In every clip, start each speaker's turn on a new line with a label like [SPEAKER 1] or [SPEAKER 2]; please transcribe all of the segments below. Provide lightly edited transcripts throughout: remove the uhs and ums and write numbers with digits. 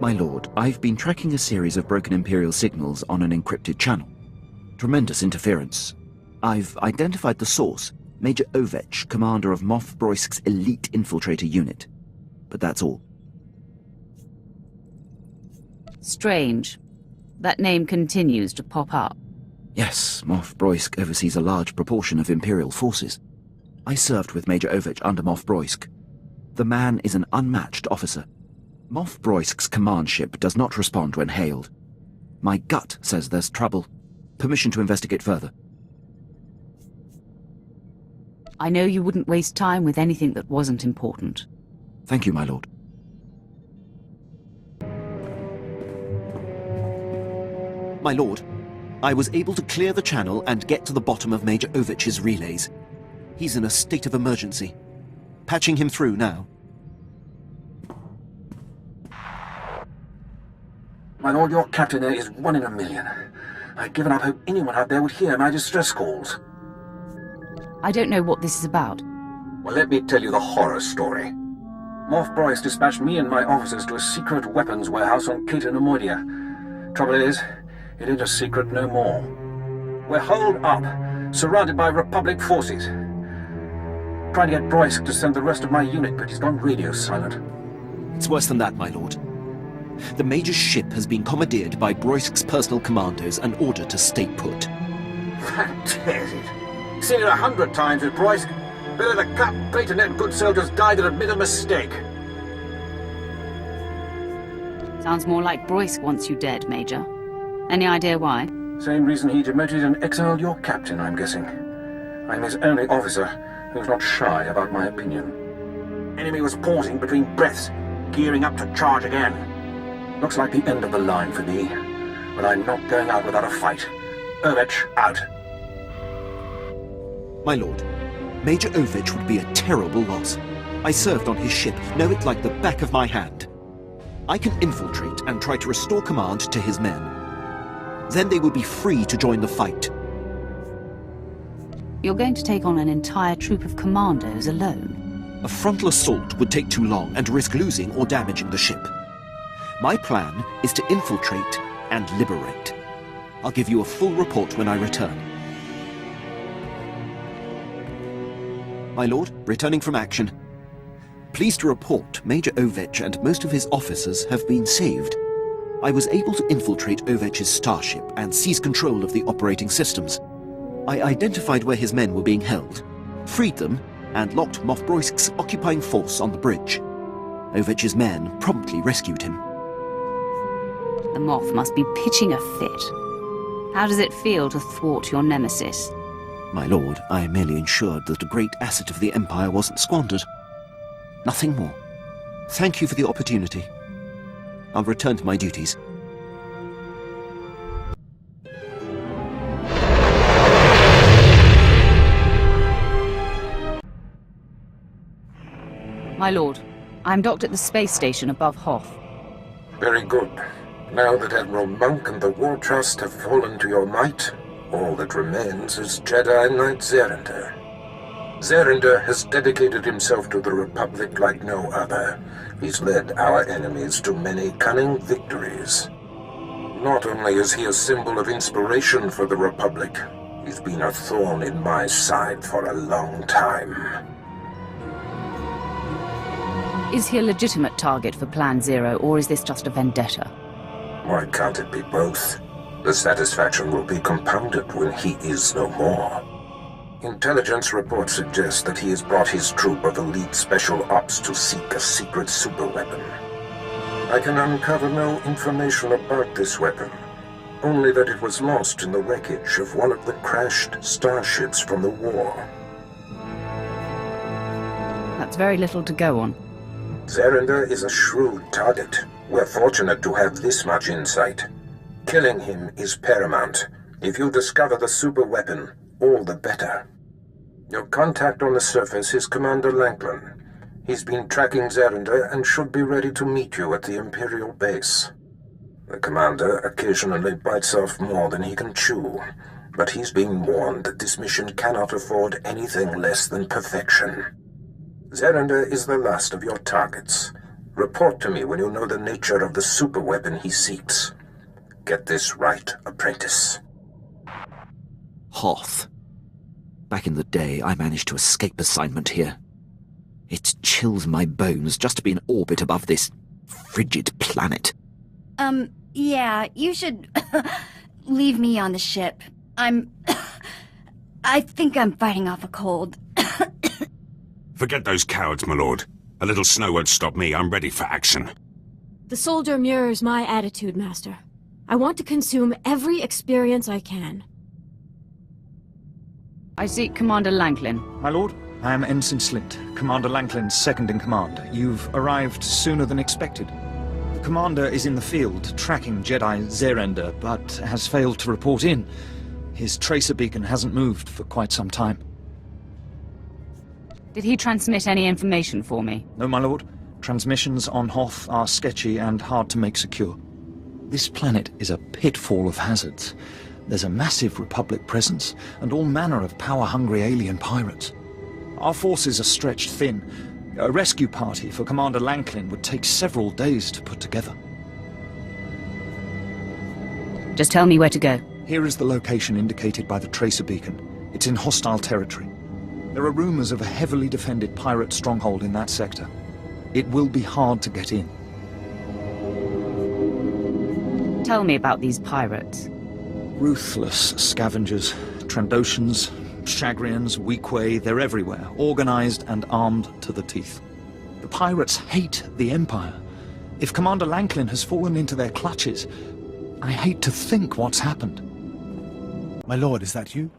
[SPEAKER 1] My lord, I've been tracking a series of broken Imperial signals on an encrypted channel. Tremendous interference. I've identified the source, Major Ovech, commander of Moff Broisk's elite infiltrator unit. But that's all.
[SPEAKER 2] Strange. That name continues to pop up.
[SPEAKER 1] Yes, Moff Broisk oversees a large proportion of Imperial forces. I served with Major Ovech under Moff Broisk. The man is an unmatched officer. Moff Broisk's command ship does not respond when hailed. My gut says there's trouble. Permission to investigate further.
[SPEAKER 2] I know you wouldn't waste time with anything that wasn't important.
[SPEAKER 1] Thank you, my lord. My lord, I was able to clear the channel and get to the bottom of Major Ovech's relays. He's in a state of emergency. Patching him through now.
[SPEAKER 3] My lord, your captain there is 1 in a million. I'd given up hope anyone out there would hear my distress calls.
[SPEAKER 2] I don't know what this is about.
[SPEAKER 3] Well, let me tell you the horror story. Moff Broisk dispatched me and my officers to a secret weapons warehouse on Kata Nemoidia. Trouble is, it ain't a secret no more. We're holed up, surrounded by Republic forces. Trying to get Broisk to send the rest of my unit, but he's gone radio silent.
[SPEAKER 1] It's worse than that, my lord. The Major's ship has been commandeered by Broisk's personal commandos and ordered to stay put.
[SPEAKER 3] That tears it. Seen it 100 times with Broisk. Better the cut plate and let good soldiers die than admit a mistake.
[SPEAKER 2] Sounds more like Broisk wants you dead, Major. Any idea why?
[SPEAKER 3] Same reason he demoted and exiled your captain, I'm guessing. I'm his only officer who's not shy about my opinion. Enemy was pausing between breaths, gearing up to charge again. Looks like the end of the line for me, but I'm not going out without a fight. Ovech, out.
[SPEAKER 1] My lord, Major Ovech would be a terrible loss. I served on his ship, know it like the back of my hand. I can infiltrate and try to restore command to his men. Then they will be free to join the fight.
[SPEAKER 2] You're going to take on an entire troop of commandos alone?
[SPEAKER 1] A frontal assault would take too long and risk losing or damaging the ship. My plan is to infiltrate and liberate. I'll give you a full report when I return. My lord, returning from action. Pleased to report Major Ovech and most of officers officers have been saved. I was able to infiltrate Ovech's starship and seize control of the operating systems. I identified where his men were being held, freed them, and locked Moff Broisk's occupying force on the bridge. Ovech's men promptly rescued him.
[SPEAKER 2] The Moff must be pitching a fit. How does it feel to thwart your nemesis?
[SPEAKER 1] My lord, I merely ensured that a great asset of the Empire wasn't squandered. Nothing more. Thank you for the opportunity. I'll return to my duties.
[SPEAKER 2] My lord, I'm docked at the space station above Hoth.
[SPEAKER 3] Very good. Now that Admiral Monk and the War Trust have fallen to your might, all that remains is Jedi Knight Zerinder. Zerinder has dedicated himself to the Republic like no other. He's led our enemies to many cunning victories. Not only is he a symbol of inspiration for the Republic, he's been a thorn in my side for a long time.
[SPEAKER 2] Is he a legitimate target for Plan Zero, or is this just a vendetta?
[SPEAKER 3] Why can't it be both? The satisfaction will be compounded when he is no more. Intelligence reports suggest that he has brought his troop of elite special ops to seek a secret superweapon. I can uncover no information about this weapon, only that it was lost in the wreckage of one of the crashed starships from the war.
[SPEAKER 2] That's very little to go on.
[SPEAKER 3] Zerinder is a shrewd target. We're fortunate to have this much insight. Killing him is paramount. If you discover the superweapon, all the better. Your contact on the surface is Commander Lanklin. He's been tracking Zerinder and should be ready to meet you at the Imperial base. The commander occasionally bites off more than he can chew, but he's been warned that this mission cannot afford anything less than perfection. Zerinder is the last of your targets. Report to me when you know the nature of the superweapon he seeks. Get this right, apprentice.
[SPEAKER 1] Hoth. Back in the day, I managed to escape assignment here. It chills my bones just to be in orbit above this frigid planet.
[SPEAKER 4] Yeah, you should leave me on the ship. I think I'm fighting off a cold.
[SPEAKER 5] Forget those cowards, my lord. A little snow won't stop me. I'm ready for action.
[SPEAKER 6] The soldier mirrors my attitude, Master. I want to consume every experience I can.
[SPEAKER 2] I seek Commander Lanklin.
[SPEAKER 7] My lord, I am Ensign Slint, Commander Lanklin's second-in-command. You've arrived sooner than expected. The commander is in the field, tracking Jedi Zerender, but has failed to report in. His tracer beacon hasn't moved for quite some time.
[SPEAKER 2] Did he transmit any information for me?
[SPEAKER 7] No, my lord. Transmissions on Hoth are sketchy and hard to make secure. This planet is a pitfall of hazards. There's a massive Republic presence, and all manner of power-hungry alien pirates. Our forces are stretched thin. A rescue party for Commander Lanklin would take several days to put together.
[SPEAKER 2] Just tell me where to go.
[SPEAKER 7] Here is the location indicated by the tracer beacon. It's in hostile territory. There are rumors of a heavily defended pirate stronghold in that sector. It will be hard to get in.
[SPEAKER 2] Tell me about these pirates.
[SPEAKER 7] Ruthless scavengers, Trandoshans, Chagrians, Weequay, they're everywhere, organized and armed to the teeth. The pirates hate the Empire. If Commander Lanklin has fallen into their clutches, I hate to think what's happened.
[SPEAKER 8] My lord, is that you?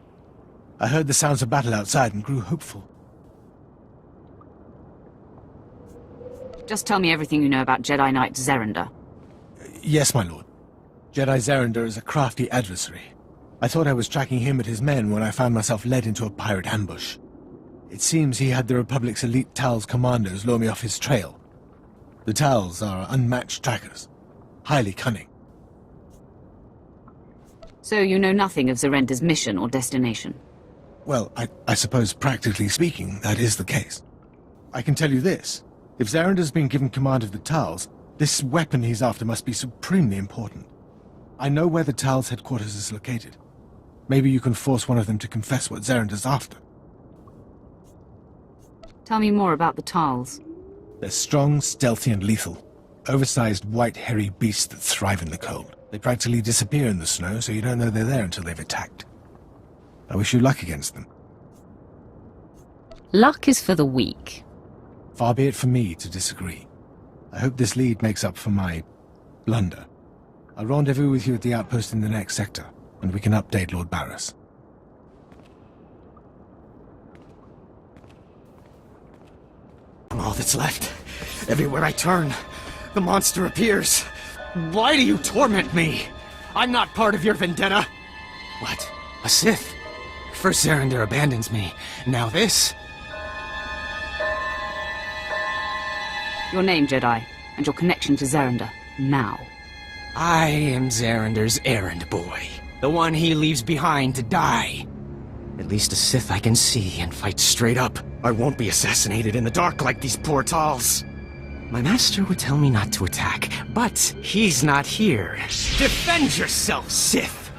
[SPEAKER 8] I heard the sounds of battle outside and grew hopeful.
[SPEAKER 2] Just tell me everything you know about Jedi Knight Zerender.
[SPEAKER 8] Yes, my lord. Jedi Zerender is a crafty adversary. I thought I was tracking him and his men when I found myself led into a pirate ambush. It seems he had the Republic's elite Tal's commandos lure me off his trail. The Tals are unmatched trackers, highly cunning.
[SPEAKER 2] So you know nothing of Zerender's mission or destination?
[SPEAKER 8] Well, I suppose practically speaking, that is the case. I can tell you this. If Zerender's been given command of the Tals, this weapon he's after must be supremely important. I know where the Tal's headquarters is located. Maybe you can force one of them to confess what Zerender's after.
[SPEAKER 2] Tell me more about the Tals.
[SPEAKER 8] They're strong, stealthy, and lethal. Oversized, white, hairy beasts that thrive in the cold. They practically disappear in the snow, so you don't know they're there until they've attacked. I wish you luck against them.
[SPEAKER 2] Luck is for the weak.
[SPEAKER 8] Far be it from me to disagree. I hope this lead makes up for my blunder. I'll rendezvous with you at the outpost in the next sector, and we can update Lord Barris.
[SPEAKER 9] I'm all that's left. Everywhere I turn, the monster appears. Why do you torment me? I'm not part of your vendetta. What? A Sith? First Zerender abandons me. Now this?
[SPEAKER 2] Your name, Jedi, and your connection to Zerender, now.
[SPEAKER 9] I am Zerender's errand boy. The one he leaves behind to die. At least a Sith I can see and fight straight up. I won't be assassinated in the dark like these poor Tals. My master would tell me not to attack, but he's not here. Defend yourself, Sith!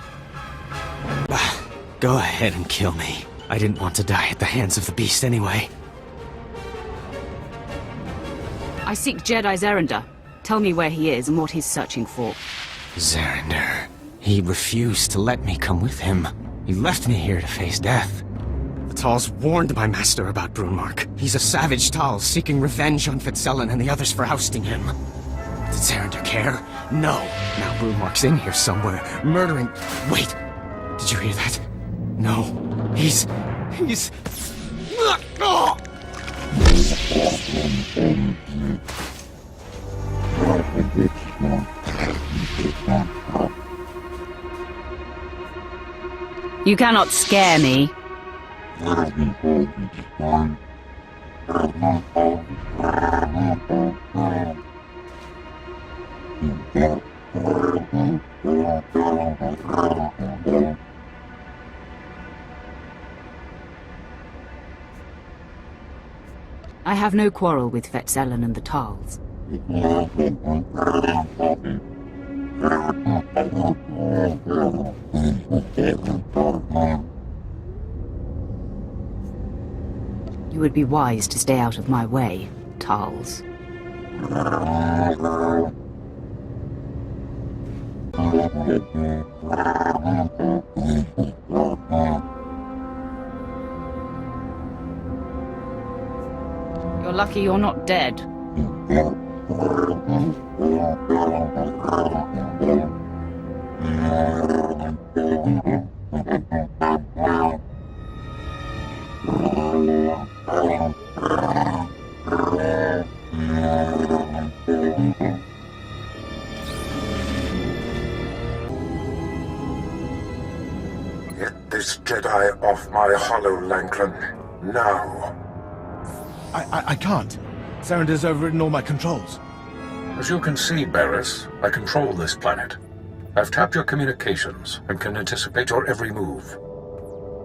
[SPEAKER 9] Go ahead and kill me. I didn't want to die at the hands of the beast anyway.
[SPEAKER 2] I seek Jedi Zerender. Tell me where he is and what he's searching for.
[SPEAKER 9] Zerender. He refused to let me come with him. He left me here to face death. The Tals warned my master about Brunmark. He's a savage Tal seeking revenge on Fitzellan and the others for ousting him. Did Zerender care? No. Now Brunmark's in here somewhere, murdering... Wait! Did you hear that? No. He's... Oh!
[SPEAKER 2] You cannot scare me. I have no quarrel with Fitzellan and the Tals. You would be wise to stay out of my way, Tarls. You're lucky you're not dead.
[SPEAKER 3] Get this Jedi off my hollow, Lanklin. Now.
[SPEAKER 8] I can't. Sarender's overridden all my controls.
[SPEAKER 3] As you can see, Barris, I control this planet. I've tapped your communications and can anticipate your every move.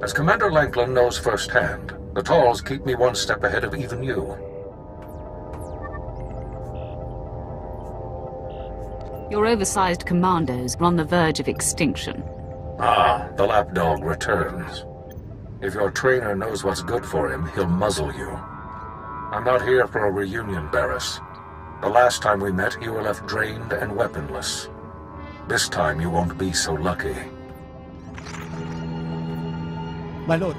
[SPEAKER 3] As Commander Lanklin knows firsthand, the Talls keep me one step ahead of even you.
[SPEAKER 2] Your oversized commandos are on the verge of extinction.
[SPEAKER 3] Ah, the lapdog returns. If your trainer knows what's good for him, he'll muzzle you. I'm not here for a reunion, Barris. The last time we met, you were left drained and weaponless. This time you won't be so lucky.
[SPEAKER 8] My lord.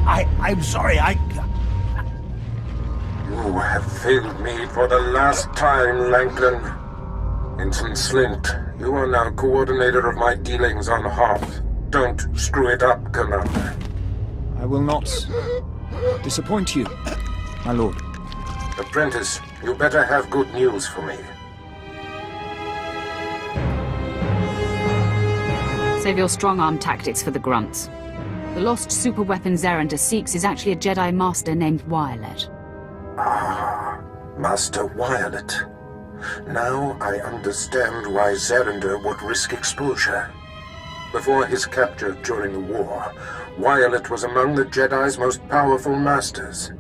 [SPEAKER 8] I'm sorry,
[SPEAKER 3] You have failed me for the last time, Lanklin. Ensign Slint, you are now coordinator of my dealings on Hoth. Don't screw it up, Commander.
[SPEAKER 7] I will not disappoint you, my lord.
[SPEAKER 3] Apprentice, you better have good news for me.
[SPEAKER 2] Save your strong-arm tactics for the grunts. The lost superweapon Zarender seeks is actually a Jedi Master named Violet.
[SPEAKER 3] Ah, Master Violet. Now I understand why Zarender would risk exposure. Before his capture during the war, Violet was among the Jedi's most powerful masters.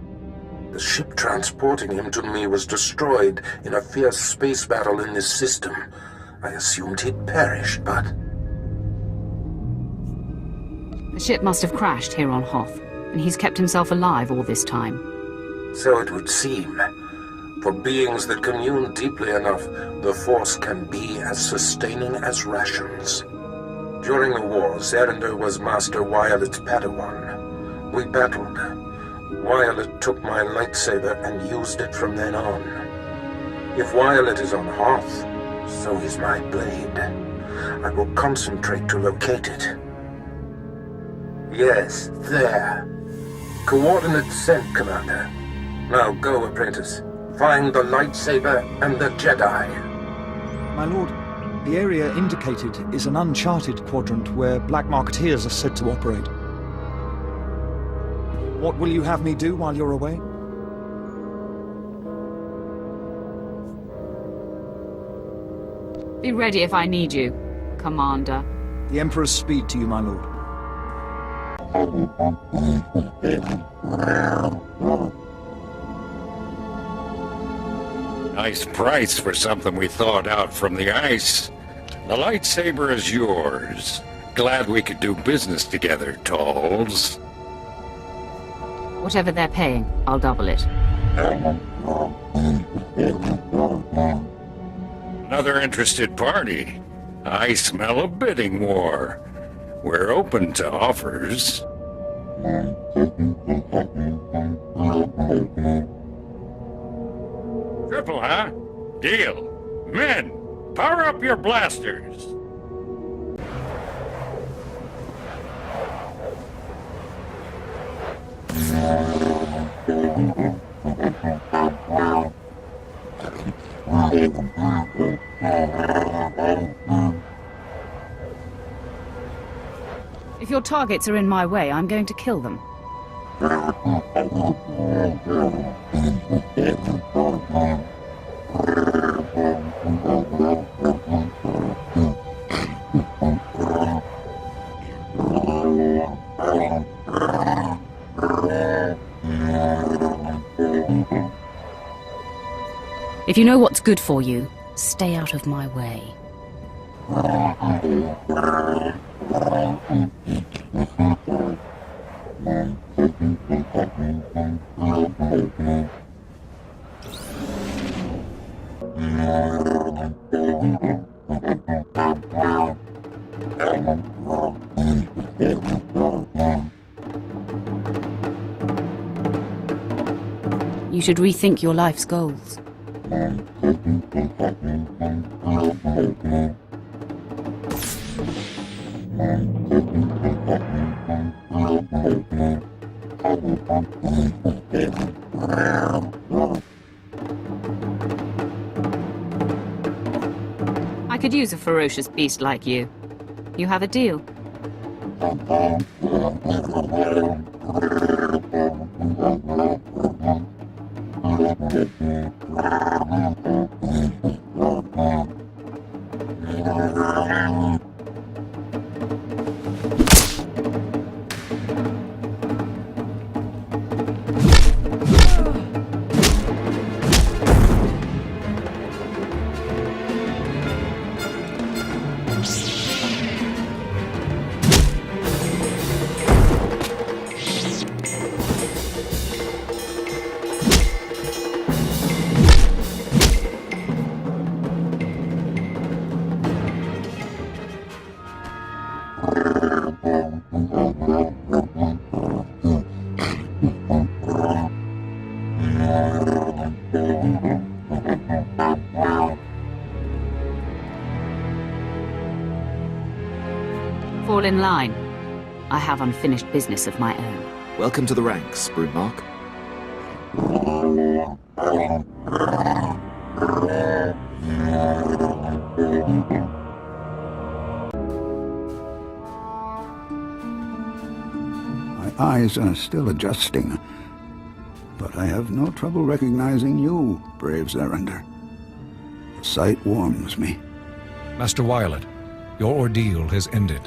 [SPEAKER 3] The ship transporting him to me was destroyed in a fierce space battle in this system. I assumed he'd perished, but...
[SPEAKER 2] The ship must have crashed here on Hoth, and he's kept himself alive all this time.
[SPEAKER 3] So it would seem. For beings that commune deeply enough, the Force can be as sustaining as rations. During the war, Zarender was Master Violet's Padawan. We battled. Violet took my lightsaber and used it from then on. If Violet is on Hoth, so is my blade. I will concentrate to locate it. Yes, there. Coordinates sent, Commander. Now go, Apprentice. Find the lightsaber and the Jedi.
[SPEAKER 7] My lord, the area indicated is an uncharted quadrant where black marketeers are said to operate. What will you have me do while you're away?
[SPEAKER 2] Be ready if I need you, Commander.
[SPEAKER 7] The Emperor's speed to you, my lord.
[SPEAKER 10] Nice price for something we thawed out from the ice. The lightsaber is yours. Glad we could do business together, Talls.
[SPEAKER 2] Whatever they're paying, I'll double it.
[SPEAKER 10] Another interested party. I smell a bidding war. We're open to offers. Triple, huh? Deal. Men, power up your blasters.
[SPEAKER 2] If your targets are in my way, I'm going to kill them. If you know what's good for you, stay out of my way. You should rethink your life's goals. I could use a ferocious beast like you. You have a deal. Fall in line. I have unfinished business of my own.
[SPEAKER 1] Welcome to the ranks, Broodmark.
[SPEAKER 11] My eyes are still adjusting, but I have no trouble recognizing you, brave Zerender. The sight warms me.
[SPEAKER 12] Master Violet, your ordeal has ended.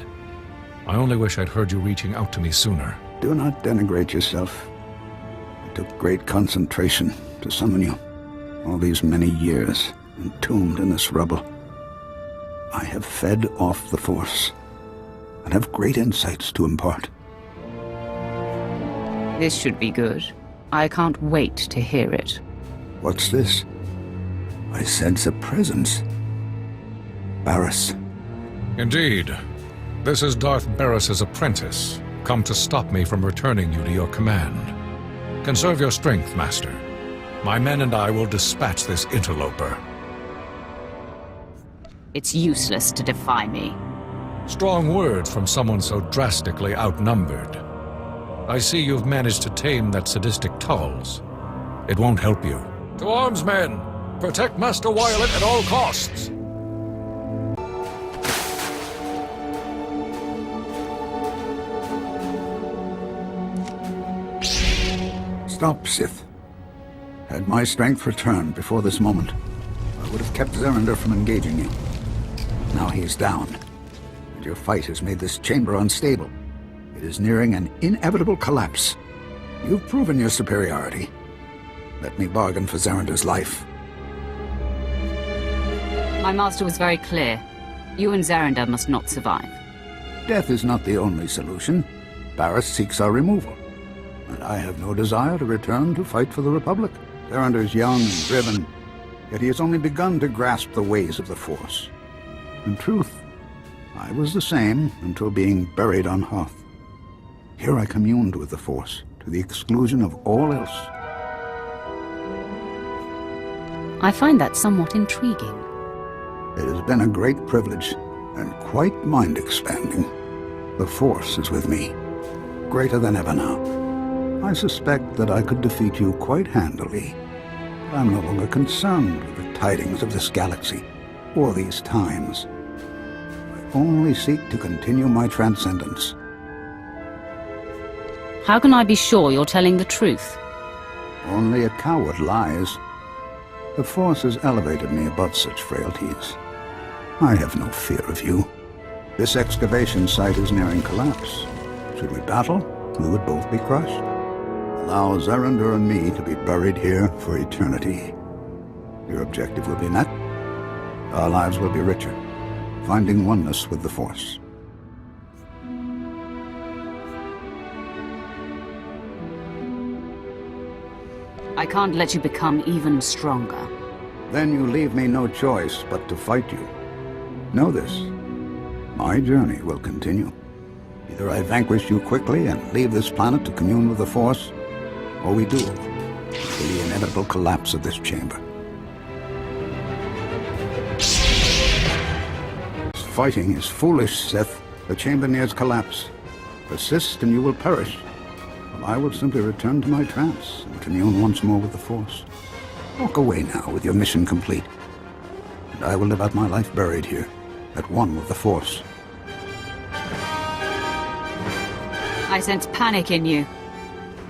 [SPEAKER 12] I only wish I'd heard you reaching out to me sooner.
[SPEAKER 11] Do not denigrate yourself. It took great concentration to summon you. All these many years, entombed in this rubble. I have fed off the Force, and have great insights to impart.
[SPEAKER 2] This should be good. I can't wait to hear it.
[SPEAKER 11] What's this? I sense a presence. Barriss.
[SPEAKER 12] Indeed. This is Darth Barriss's apprentice, come to stop me from returning you to your command. Conserve your strength, Master. My men and I will dispatch this interloper.
[SPEAKER 2] It's useless to defy me.
[SPEAKER 12] Strong words from someone so drastically outnumbered. I see you've managed to tame that sadistic Tulls. It won't help you. To arms, men! Protect Master Violet at all costs!
[SPEAKER 11] Stop, Sith. Had my strength returned before this moment, I would have kept Zerender from engaging you. Now he is down, and your fight has made this chamber unstable. It is nearing an inevitable collapse. You've proven your superiority. Let me bargain for Zerender's life.
[SPEAKER 2] My master was very clear. You and Zerender must not survive.
[SPEAKER 11] Death is not the only solution. Barriss seeks our removal, and I have no desire to return to fight for the Republic. Zerender is young and driven, yet he has only begun to grasp the ways of the Force. In truth, I was the same until being buried on Hoth. Here I communed with the Force, to the exclusion of all else.
[SPEAKER 2] I find that somewhat intriguing.
[SPEAKER 11] It has been a great privilege, and quite mind-expanding. The Force is with me, greater than ever now. I suspect that I could defeat you quite handily. I'm no longer concerned with the tidings of this galaxy, or these times. I only seek to continue my transcendence.
[SPEAKER 2] How can I be sure you're telling the truth?
[SPEAKER 11] Only a coward lies. The Force has elevated me above such frailties. I have no fear of you. This excavation site is nearing collapse. Should we battle, we would both be crushed. Allow Zerender and me to be buried here for eternity. Your objective will be met. Our lives will be richer, finding oneness with the Force.
[SPEAKER 2] I can't let you become even stronger.
[SPEAKER 11] Then you leave me no choice but to fight you. Know this. My journey will continue. Either I vanquish you quickly and leave this planet to commune with the Force, or we duel until the inevitable collapse of this chamber. Fighting is foolish, Sith. The chamber nears collapse. Persist and you will perish. While I will simply return to my trance and commune once more with the Force. Walk away now with your mission complete. And I will live out my life buried here, at one with the Force.
[SPEAKER 2] I sense panic in you.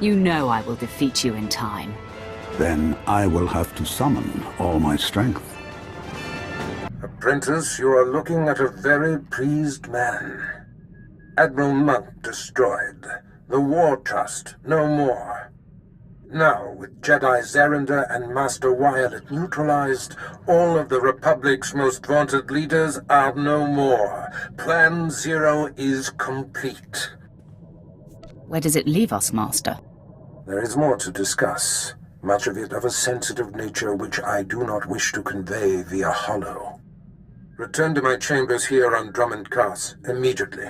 [SPEAKER 2] You know I will defeat you in time.
[SPEAKER 11] Then I will have to summon all my strength.
[SPEAKER 3] Apprentice, you are looking at a very pleased man. Admiral Monk destroyed. The War Trust, no more. Now, with Jedi Zerender and Master Wyatt neutralized, all of the Republic's most vaunted leaders are no more. Plan Zero is complete.
[SPEAKER 2] Where does it leave us, Master?
[SPEAKER 3] There is more to discuss, much of it of a sensitive nature which I do not wish to convey via holo. Return to my chambers here on Drummond Cars immediately.